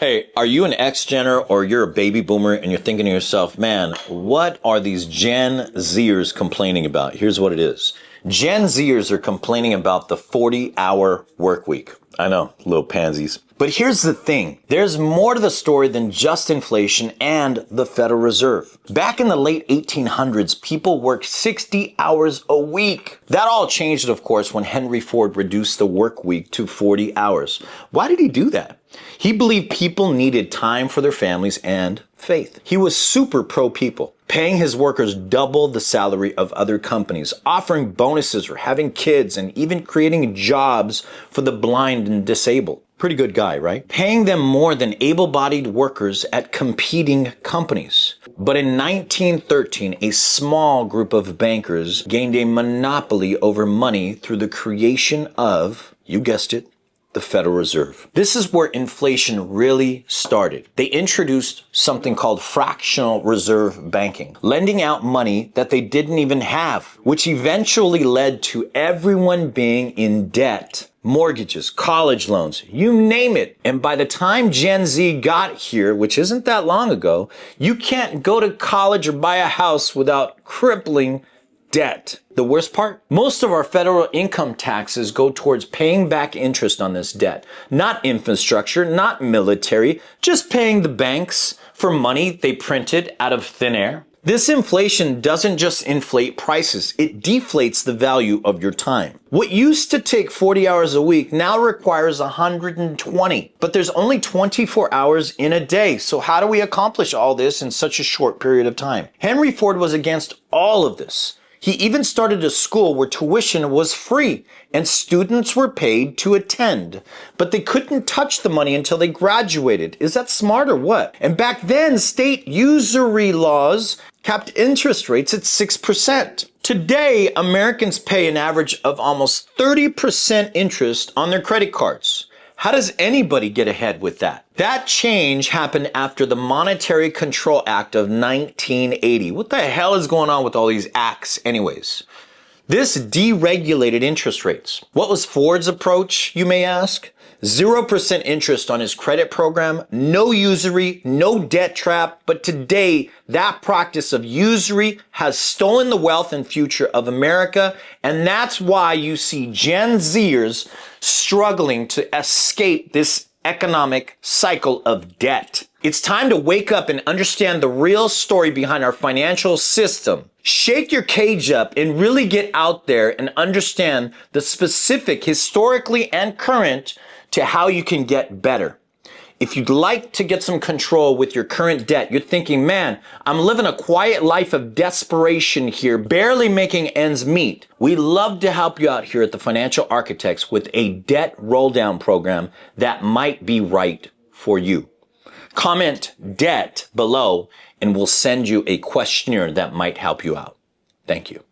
Hey, are you an X-Gener or you're a baby boomer and you're thinking to yourself, man, what are these Gen Zers complaining about? Here's what it is. Gen Zers are complaining about the 40-hour work week. I know, little pansies. But here's the thing. There's more to the story than just inflation and the Federal Reserve. Back in the late 1800s, people worked 60 hours a week. That all changed, of course, when Henry Ford reduced the work week to 40 hours. Why did he do that? He believed people needed time for their families and faith. He was super pro-people, paying his workers double the salary of other companies, offering bonuses for having kids, and even creating jobs for the blind and disabled. Pretty good guy, right? Paying them more than able-bodied workers at competing companies. But in 1913, a small group of bankers gained a monopoly over money through the creation of, you guessed it, the Federal Reserve. This is where inflation really started. They introduced something called fractional reserve banking, lending out money that they didn't even have, which eventually led to everyone being in debt. Mortgages, college loans, you name it. And by the time Gen Z got here, which isn't that long ago, you can't go to college or buy a house without crippling debt. The worst part? Most of our federal income taxes go towards paying back interest on this debt. Not infrastructure, not military, just paying the banks for money they printed out of thin air. This inflation doesn't just inflate prices, it deflates the value of your time. What used to take 40 hours a week now requires 120, but there's only 24 hours in a day. So how do we accomplish all this in such a short period of time? Henry Ford was against all of this. He even started a school where tuition was free and students were paid to attend, but they couldn't touch the money until they graduated. Is that smart or what? And back then, state usury laws capped interest rates at 6%. Today, Americans pay an average of almost 30% interest on their credit cards. How does anybody get ahead with that? That change happened after the Monetary Control Act of 1980. What the hell is going on with all these acts anyways? This deregulated interest rates. What was Ford's approach, you may ask? 0% interest on his credit program, no usury, no debt trap. But today, that practice of usury has stolen the wealth and future of America. And that's why you see Gen Zers struggling to escape this economic cycle of debt. It's time to wake up and understand the real story behind our financial system. Shake your cage up and really get out there and understand the specific, historically and current, to how you can get better. If you'd like to get some control with your current debt, you're thinking, man, I'm living a quiet life of desperation here, barely making ends meet. We love to help you out here at the Financial Architects with a debt roll down program that might be right for you. Comment debt below and we'll send you a questionnaire that might help you out. Thank you.